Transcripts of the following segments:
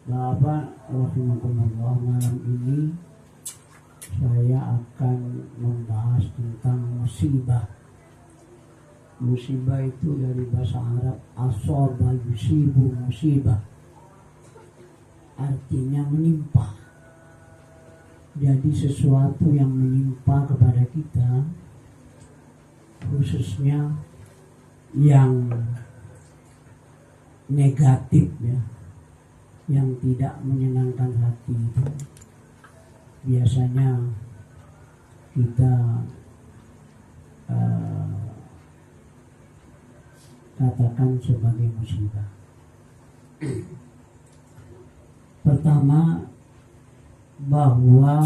Bapak rahimakumullah, malam ini saya akan membahas tentang musibah. Musibah itu dari bahasa Arab asaba yusibu musibah, artinya menimpa. Jadi sesuatu yang menimpa kepada kita, khususnya yang negatif ya, yang tidak menyenangkan hati itu biasanya kita katakan sebagai musibah. Pertama, bahwa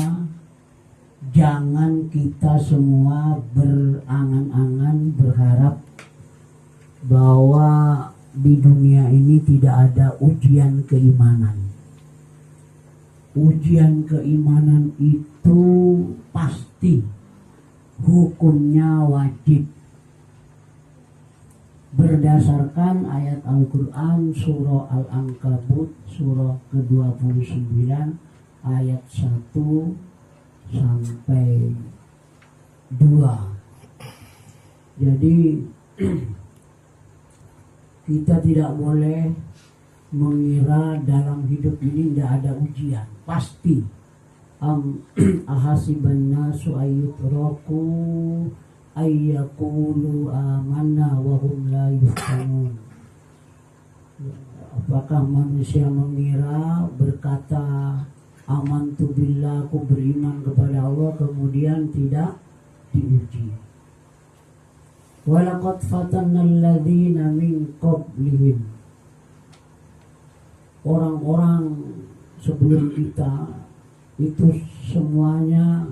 jangan kita semua berangan-angan berharap bahwa di dunia ini tidak ada ujian keimanan. Ujian keimanan itu pasti hukumnya wajib. Berdasarkan ayat Al-Quran surah Al-Ankabut surah ke-29 ayat 1 sampai 2. Jadi kita tidak boleh mengira dalam hidup ini tidak ada ujian. Pasti. Ahasiban nasu ayyutraku ayyakulu amanna wa hum la yuftanun. Apakah manusia mengira berkata amantu billah, aku beriman kepada Allah, kemudian tidak diuji? Walaqad fatanna alladhina min qablihim. Orang-orang sebelum kita itu semuanya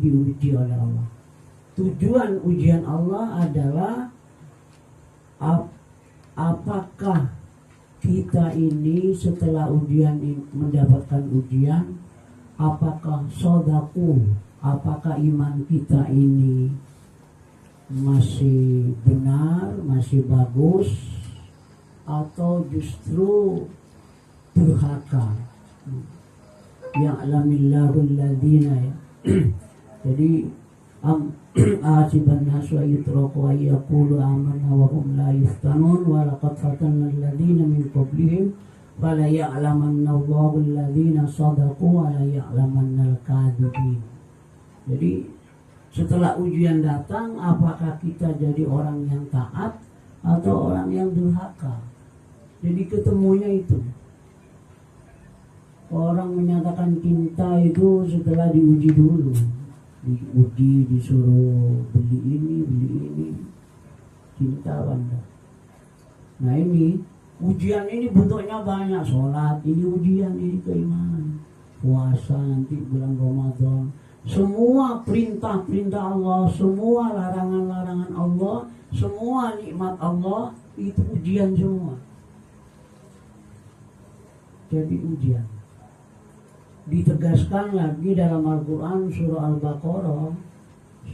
diuji oleh Allah. Tujuan ujian Allah adalah apakah kita ini setelah ujian mendapatkan ujian, apakah sodaku, apakah iman kita ini masih benar, masih bagus, atau justru durhaka. Ya'lamillahu alladhina ya. Jadi asiban nasu ayyutraku ayyakulu amanna wa hum la yuftanun wa laqad fatanna alladhina min qablihim fala ya'lamanna Allahu alladhina sadaqu wa la ya'lamanna al-kadhibin. Jadi setelah ujian datang, apakah kita jadi orang yang taat atau orang yang durhaka? Jadi ketemunya itu. Orang menyatakan cinta itu setelah diuji dulu. Diuji, disuruh beli ini, cinta Anda. Nah ini, ujian ini bentuknya banyak. Sholat, ini ujian, ini keimanan. Puasa nanti bulan Ramadan. Semua perintah-perintah Allah, semua larangan-larangan Allah, semua nikmat Allah, itu ujian semua. Jadi ujian. Ditegaskan lagi dalam Al-Quran surah Al-Baqarah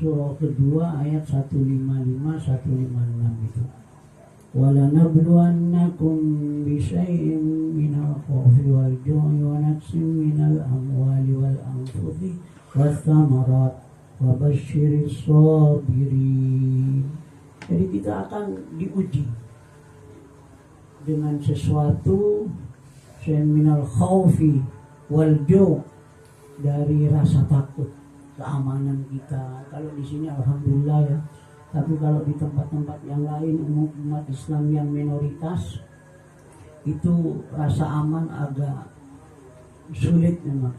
surah kedua ayat 155-156 itu. وَلَنَبْلُوَنَّكُمْ بِشَيْءٍ مِنَ الْخَوْفِ وَالْجُوعِ وَنَقْصٍ مِنَ الْأَمْوَالِ وَالْأَنْفُسِ وَالثَّمَرَاتِ وَبَشِّرِ الصَّابِرِينَ. Jadi kita akan diuji dengan sesuatu minal khaufi wal ju', dari rasa takut, keamanan kita. Kalau di sini alhamdulillah ya. Tapi kalau di tempat-tempat yang lain, umat Islam yang minoritas, itu rasa aman agak sulit memang.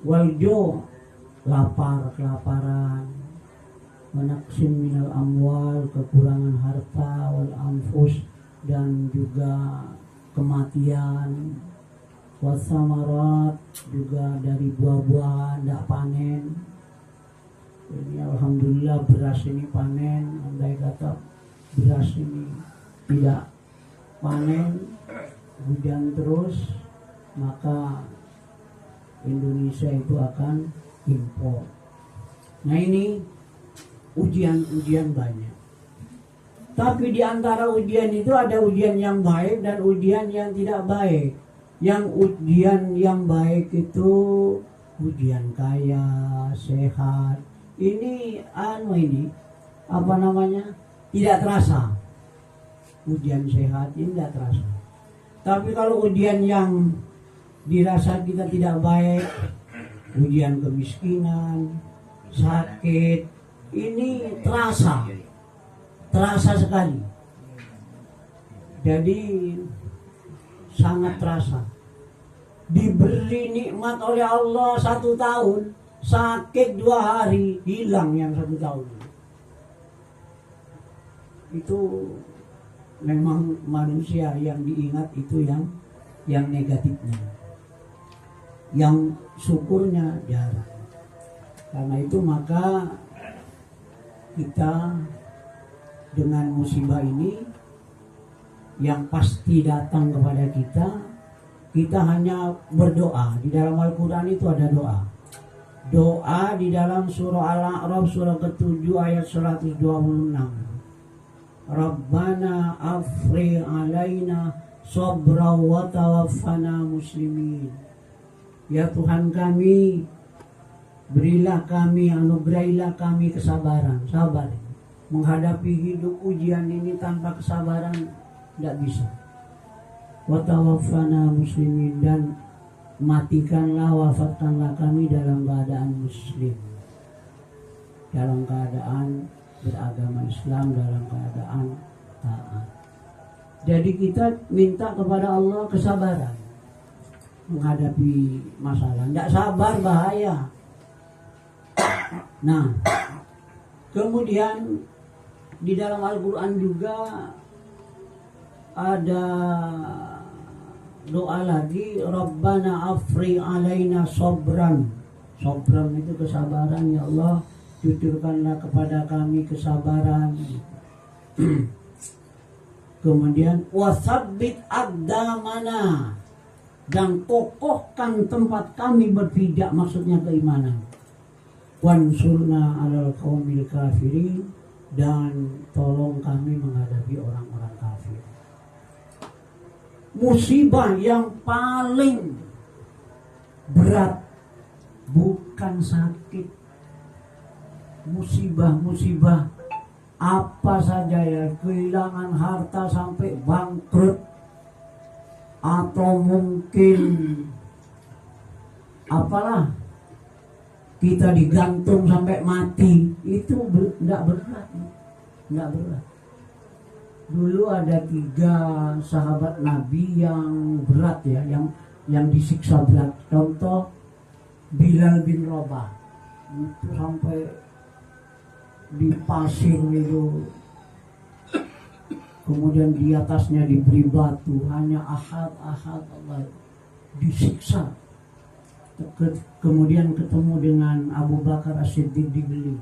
Wal ju', kelaparan, menaksim minal amwal, kekurangan harta, wal anfus, dan juga kematian, wasamarat, juga dari buah-buahan tidak panen. Ini alhamdulillah beras ini panen. Andai kata beras ini tidak panen, hujan terus, maka Indonesia itu akan impor. Nah ini ujian-ujian banyak. Tapi di antara ujian itu ada ujian yang baik dan ujian yang tidak baik. Yang ujian yang baik itu ujian kaya, sehat. Ini apa namanya? Tidak terasa. Ujian sehat ini tidak terasa. Tapi kalau ujian yang dirasa kita tidak baik, ujian kemiskinan, sakit, ini terasa sekali. Jadi sangat terasa. Diberi nikmat oleh Allah 1 tahun, sakit 2 hari, hilang yang 1 tahun. Itu memang manusia yang diingat itu yang negatifnya. Yang syukurnya jarang. Karena itu maka kita dengan musibah ini yang pasti datang kepada kita hanya berdoa. Di dalam Al-Quran itu ada doa. Doa di dalam surah Al-A'raf surah ke-7 ayat 126. Rabbana afri alaina sabra wa tawaffana muslimin. Ya Tuhan kami, berilah kami, anugerahilah kami kesabaran, sabar. Menghadapi hidup ujian ini tanpa kesabaran tidak bisa. Wa tawaffana muslimin, dan matikanlah, wafatkanlah kami dalam keadaan muslim, dalam keadaan beragama Islam, dalam keadaan taat. Jadi kita minta kepada Allah kesabaran menghadapi masalah. Tidak sabar bahaya. Nah, kemudian di dalam Al-Quran juga ada doa lagi, Rabbana afri alaina sobran. Sobran itu kesabaran, ya Allah, cucurkanlah kepada kami kesabaran. Kemudian wasabbit aqdamana, dan kokohkan tempat kami berpijak, maksudnya keimanan. Wansurna alal qaumil kafirin, dan tolong kami menghadapi orang-orang kafir. Musibah yang paling berat bukan sakit, musibah apa saja ya, kehilangan harta sampai bangkrut, atau mungkin apalah, kita digantung sampai mati, itu tidak berat. Dulu ada 3 sahabat Nabi yang berat ya, yang disiksa berat. Contoh Bilal bin Rabah, itu sampai di pasir itu, kemudian di atasnya diberi batu, hanya ahad Allah, disiksa. Kemudian ketemu dengan Abu Bakar As-Siddiq, dibeli.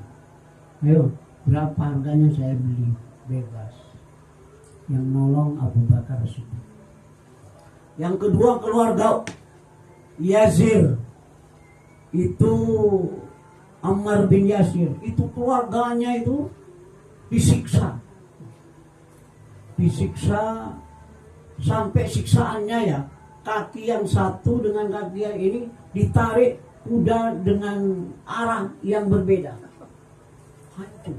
Ayo, berapa harganya? Saya beli, bebas. Yang nolong Abu Bakar As-Siddiq. Yang kedua keluarga Yazir, itu Ammar bin Yasir, itu keluarganya itu disiksa sampai siksaannya ya, kaki yang satu dengan kaki yang ini ditarik kuda dengan arah yang berbeda, hancur.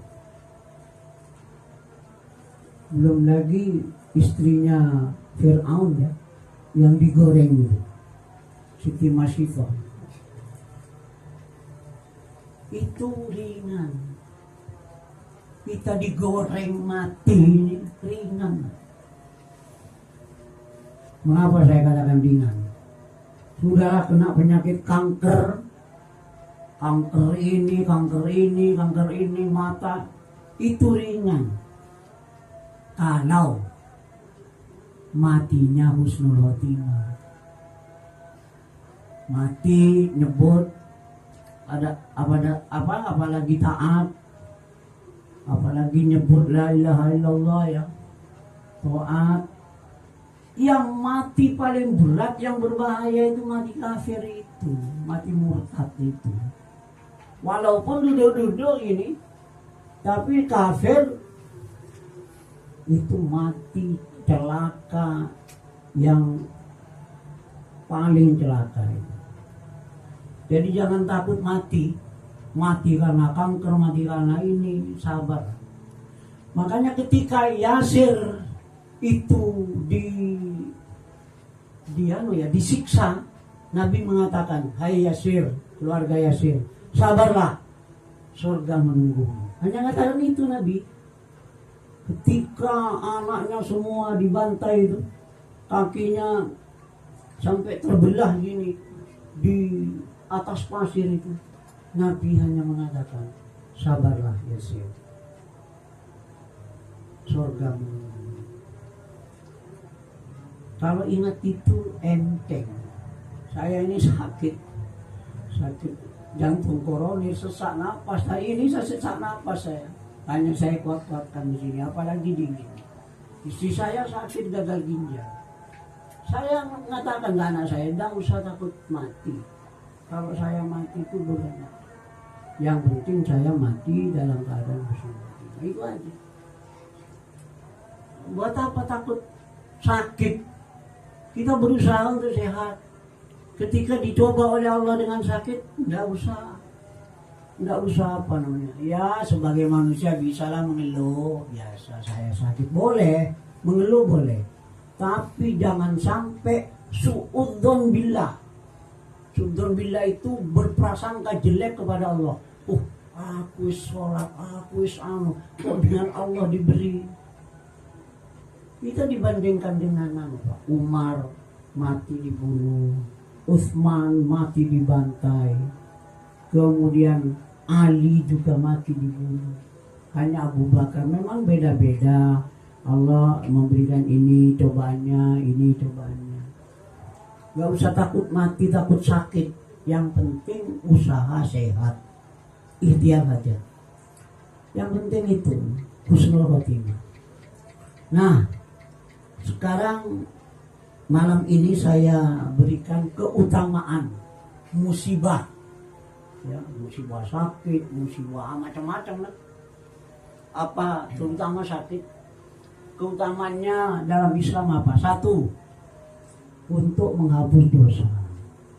Belum lagi istrinya Fir'aun ya, yang digoreng itu, Siti Masyifah, itu ringan. Kita digoreng mati ini ringan. Mengapa saya katakan ringan? Sudah kena penyakit kanker ini, mata, itu ringan. Kalau matinya husnul khotimah, mati nyebut apalagi taat, apalagi nyebut la ilaha illallah ya, taat. Yang mati paling berat, yang berbahaya itu mati kafir itu, mati murtad itu. Walaupun duduk-duduk ini, tapi kafir itu mati celaka yang paling celaka itu. Jadi jangan takut mati karena kanker, mati karena ini, sabar. Makanya ketika Yasir itu disiksa, Nabi mengatakan, hai Yasir, keluarga Yasir, sabarlah, surga menunggu. Hanya katakan itu Nabi. Ketika anaknya semua dibantai itu, kakinya sampai terbelah gini di atas pasir itu, Nabi hanya mengatakan, sabarlah Yasir, surga menunggu. Kalau ingat itu enteng. Saya ini sakit jantung koroner, sesak napas. Hari ini saya sesak napas saya. Hanya saya kuat-kuatkan di sini, apalagi dingin. Istri saya sakit gagal ginjal. Saya mengatakan ke anak saya, tidak usah takut mati. Kalau saya mati itu boleh. Yang penting saya mati dalam keadaan bersyukur. Itu aja. Buat apa takut sakit? Kita berusaha untuk sehat. Ketika dicoba oleh Allah dengan sakit, tidak usah apa namanya. Ya sebagai manusia bisalah mengeluh. Biasa saya sakit boleh, mengeluh boleh. Tapi jangan sampai suudzon billah. Suudzon billah itu berprasangka jelek kepada Allah. Aku sholat, aku kok dengan Allah diberi. Kita dibandingkan dengan Pak Umar mati dibunuh, Utsman mati dibantai, kemudian Ali juga mati dibunuh. Hanya Abu Bakar memang beda-beda. Allah memberikan ini cobaannya, ini cobaannya. Gak usah takut mati, takut sakit. Yang penting usaha sehat, ikhtiar saja. Yang penting itu husnul khotimah. Nah, sekarang malam ini saya berikan keutamaan musibah. Ya, musibah sakit, musibah macam-macam lah. Apa terutama sakit? Keutamanya dalam Islam apa? Satu, untuk menghapus dosa.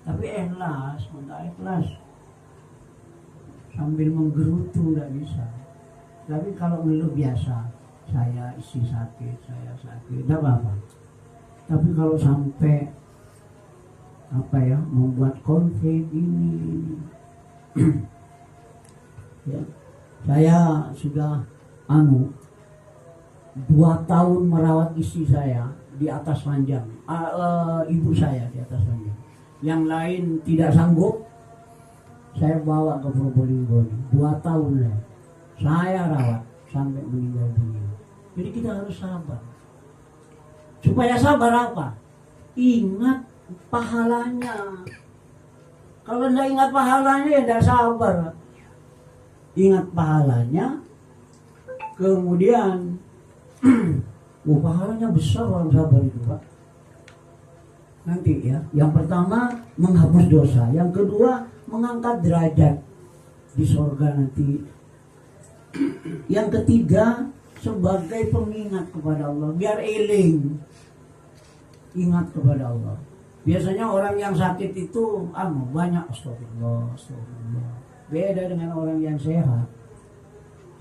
Tapi ikhlas, enggak ikhlas sambil menggerutu tidak bisa. Tapi kalau ngeluh biasa, saya isi sakit, saya sakit, tidak apa-apa. Tapi kalau sampai membuat konflik ini, ya, saya sudah 2 tahun merawat istri saya di atas ranjang, ibu saya di atas ranjang. Yang lain tidak sanggup, saya bawa ke Probolinggo 2 tahun ya. Saya rawat sampai meninggal dunia. Jadi kita harus sabar. Supaya sabar apa? Ingat pahalanya. Kalau tidak ingat pahalanya ya tidak sabar. Ingat pahalanya, kemudian pahalanya besar orang sabar itu Pak. Nanti ya, yang pertama menghapus dosa, yang kedua mengangkat derajat di surga nanti, yang ketiga sebagai pengingat kepada Allah, biar eling, ingat kepada Allah. Biasanya orang yang sakit itu banyak astagfirullah. Beda dengan orang yang sehat.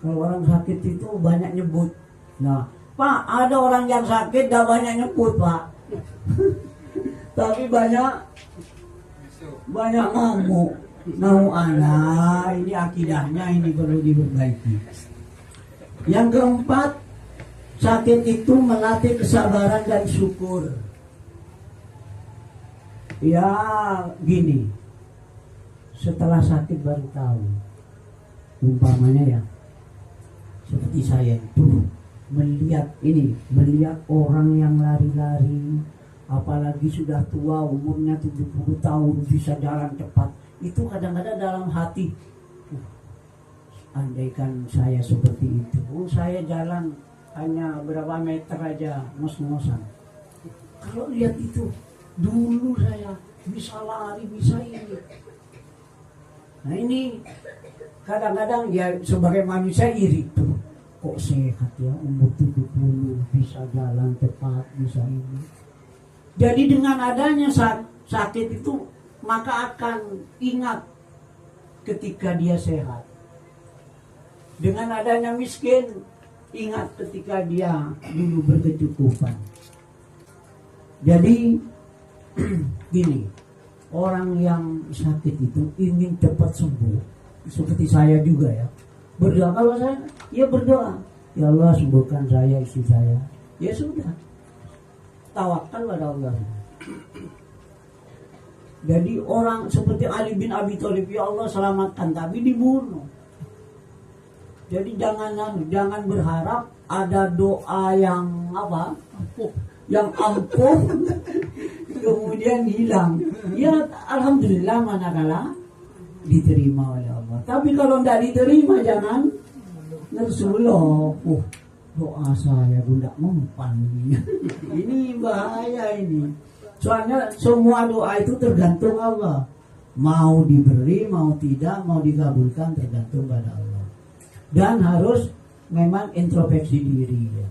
Kalau orang sakit itu banyak nyebut. Nah, Pak, ada orang yang sakit dah banyak nyebut Pak. Tapi banyak ngamuk. Ini akidahnya ini perlu diperbaiki. Yang keempat, sakit itu melatih kesabaran dan syukur. Ya gini, setelah sakit baru tahu. Umpamanya ya, seperti saya itu melihat orang yang lari-lari, apalagi sudah tua umurnya 70 tahun bisa jalan cepat. Itu kadang-kadang dalam hati, andaikan saya seperti itu, saya jalan hanya berapa meter aja ngos-ngosan. Kalau lihat itu, dulu saya bisa lari, bisa ini. Nah ini kadang-kadang ya sebagai manusia iri tuh. Kok sehat ya, umur 70 bisa jalan cepat, bisa ini. Jadi dengan adanya sakit itu maka akan ingat ketika dia sehat. Dengan adanya miskin, ingat ketika dia dulu berkecukupan. Jadi gini, orang yang sakit itu ingin cepat sembuh. Seperti saya juga ya. Berdoa, kalau saya ya berdoa, ya Allah sembuhkan saya, istri saya. Ya sudah, tawakal pada Allah. Jadi orang seperti Ali bin Abi Thalib, ya Allah selamatkan, tapi dibunuh. Jadi jangan berharap ada doa yang apa? Yang ampuh kemudian hilang. Ya alhamdulillah manakala diterima oleh Allah. Tapi kalau tidak diterima jangan ngersuloh. Doa saya tidak mempan. Ini bahaya ini. Soalnya semua doa itu tergantung Allah. Mau diberi, mau tidak, mau dikabulkan tergantung pada Allah. Dan harus memang introspeksi diri ya.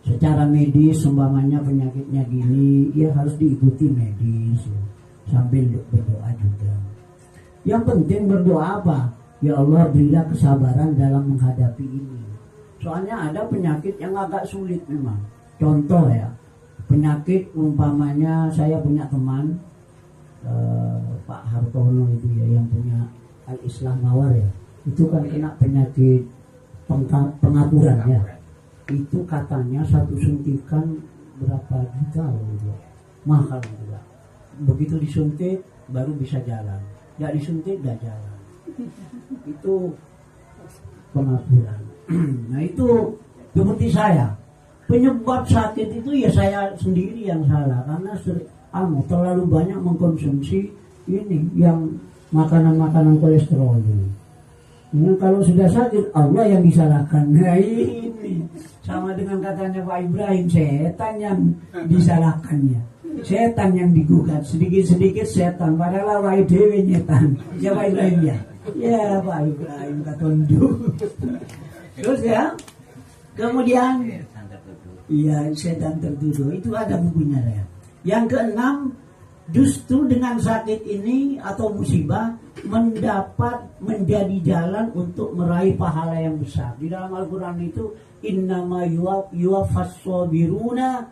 Secara medis umpamanya penyakitnya gini, ya harus diikuti medis ya. Sambil berdoa juga. Yang penting berdoa apa? Ya Allah berilah kesabaran dalam menghadapi ini. Soalnya ada penyakit yang agak sulit memang. Contoh ya, penyakit umpamanya saya punya teman Pak Hartono itu ya, yang punya Al-Islam Mawar ya. Itu kan kena penyakit pengapuran ya. Itu katanya satu suntikan berapa juta loh, mahal juga. Begitu disuntik baru bisa jalan, tidak disuntik tidak jalan. Itu pengapuran. Nah itu seperti saya, penyebab sakit itu ya saya sendiri yang salah karena terlalu banyak mengkonsumsi ini yang makanan-makanan kolesterol ini. Nah, kalau sudah sakit Allah yang disalahkan. Nah ini sama dengan katanya Pak Ibrahim, setan yang disalahkannya, setan yang digugat, sedikit-sedikit setan, padahal awake dhewe nyetan. Ya Pak Ibrahim ya. Ya Pak Ibrahim katondu. Terus ya, kemudian iya setan tertuduh itu ada bukunya ya. Yang keenam, justru dengan sakit ini atau musibah mendapat menjadi jalan untuk meraih pahala yang besar. Di dalam Al-Quran itu innama yuwaffas sabiruna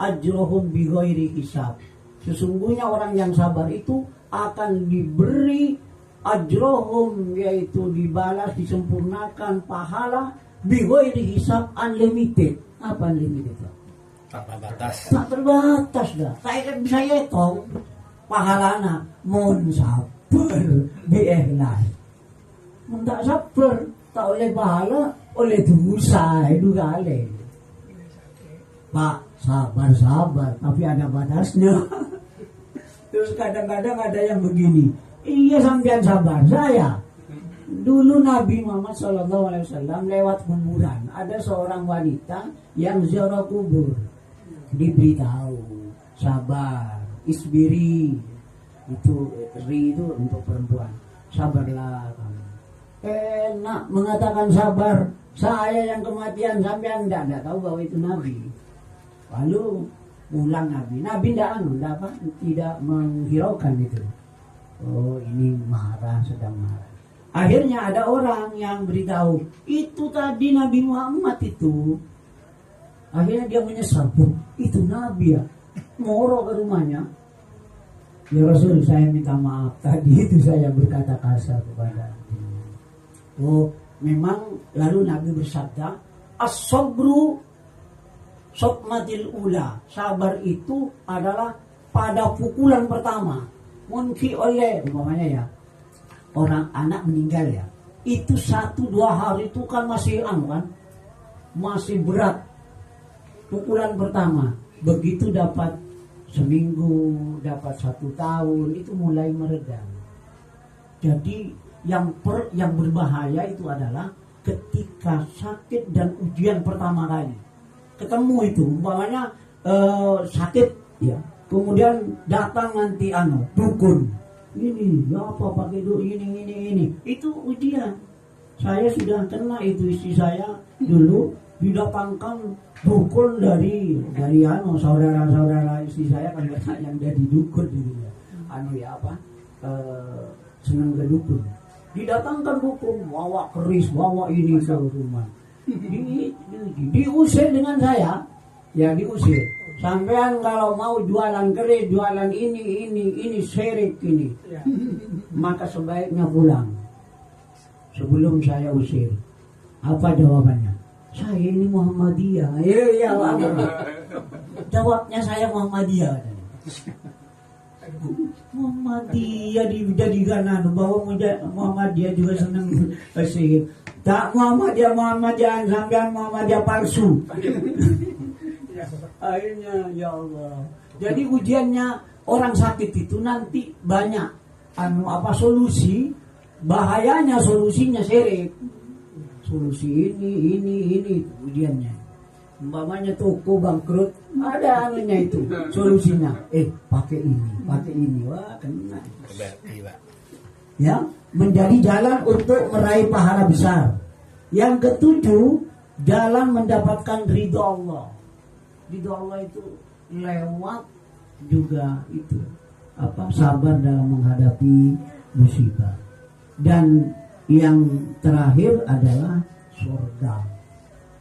ajrohum bighairi hisab. Sesungguhnya orang yang sabar itu akan diberi ajrohum, yaitu dibalas, disempurnakan pahala bighairi hisab, unlimited. Apa unlimited? Tanpa batas. Tak terbatas dah. Saya kan bisa hitung pahalana mun sabar biikhlas. Mun tak sabar tak oleh pahala, oleh dosa itu kali. Pak sabar tapi ada batasnya. Terus kadang-kadang ada yang begini, iya sampean sabar saya. Dulu Nabi Muhammad SAW lewat kuburan, ada seorang wanita yang ziarah kubur. Diberitahu sabar, isbiri, itu ri itu untuk perempuan, sabarlah kamu. Enak mengatakan sabar, saya yang kematian, sampean enggak tahu bahwa itu Nabi. Lalu pulang Nabi tidak menghiraukan itu. Oh ini marah, sedang marah. Akhirnya ada orang yang beritahu, itu tadi Nabi Muhammad itu. Akhirnya dia menyesal, itu Nabi ya. Moro ke rumahnya. Ya Rasul, saya minta maaf. Tadi itu saya berkata kasar kepada dia. Oh, memang lalu Nabi bersabda, as-sabru sotmatil ula. Sabar itu adalah pada pukulan pertama. Mungkin oleh umpamanya ya, orang anak meninggal ya, itu 1-2 hari itu kan masih masih berat. Pukulan pertama, begitu dapat seminggu, dapat 1 tahun, itu mulai meredam. Jadi yang berbahaya itu adalah ketika sakit dan ujian pertama kali. Ketemu itu, umpamanya sakit ya, kemudian datang nanti dukun. Ini ya apa pakai ini itu ujian. Saya sudah kena itu, istri saya dulu didatangkan dukun dari saudara-saudara istri saya kan banyak yang jadi dukun gitu ya. Senang ke dukun. Didatangkan dukun, bawa keris, bawa ini ke rumah. Diusir dengan saya, ya diusir. Sampean kalau mau jualan keris, jualan ini syirik ini, maka sebaiknya pulang sebelum saya usir. Apa jawabannya? Saya ini Muhammadiyah. Iya, jawabnya saya Muhammadiyah. Muhammadiyah dijadikan bahwa Muhammadiyah juga senang sihir. Tak Muhammadiyah sampean Muhammadiyah palsu. Akhirnya ya Allah. Jadi ujiannya orang sakit itu nanti banyak solusi, bahayanya solusinya syirik. Solusi ini ujiannya. Umpamanya toko bangkrut, ada itu solusinya. Pakai ini, wah kena. Ya, menjadi jalan untuk meraih pahala besar. Yang ketujuh, jalan mendapatkan ridho Allah. Ridho Allah itu lewat juga itu sabar dalam menghadapi musibah. Dan yang terakhir adalah surga.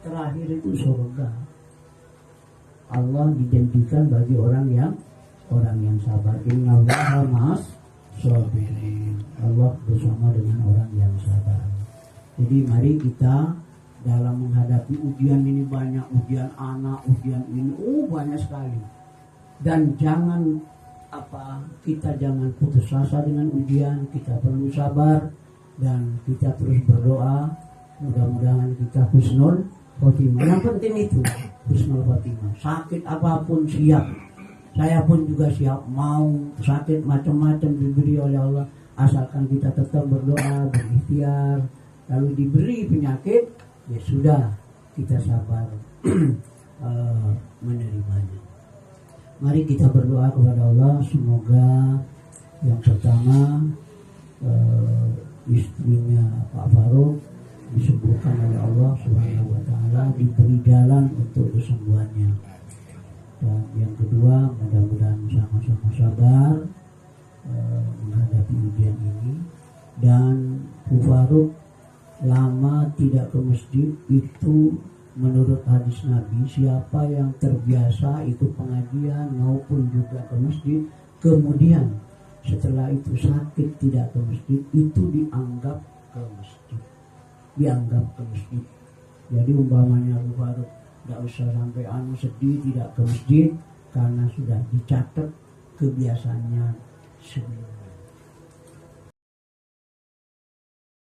Terakhir itu surga. Allah dijanjikan bagi orang yang sabar. Innallaha ma'as sabirin. Allah bersama dengan orang yang sabar. Jadi mari kita dalam menghadapi ujian ini, banyak ujian anak, ujian ini, banyak sekali. Dan kita jangan putus asa dengan ujian, kita perlu sabar dan kita terus berdoa. Mudah-mudahan kita husnul khotimah. Yang penting itu husnul khotimah. Sakit apapun siap. Saya pun juga siap, mau sakit macam-macam diberi oleh Allah, asalkan kita tetap berdoa, berikhtiar. Lalu diberi penyakit, ya sudah, kita sabar menerimanya. Mari kita berdoa kepada Allah, semoga yang pertama istrinya Pak Farouk disembuhkan oleh Allah Subhanahu wa taala, diberi jalan untuk kesembuhannya. Dan yang kedua, mudah-mudahan sama-sama sabar menghadapi ujian ini. Dan Bu Farouk lama tidak ke masjid itu menurut hadis Nabi, siapa yang terbiasa ikut pengajian maupun juga ke masjid, kemudian setelah itu sakit tidak ke masjid, itu dianggap ke masjid. Jadi umpamanya Bu Farouk tidak usah sampai sedih tidak ke masjid, karena sudah dicatat kebiasaannya sebelumnya.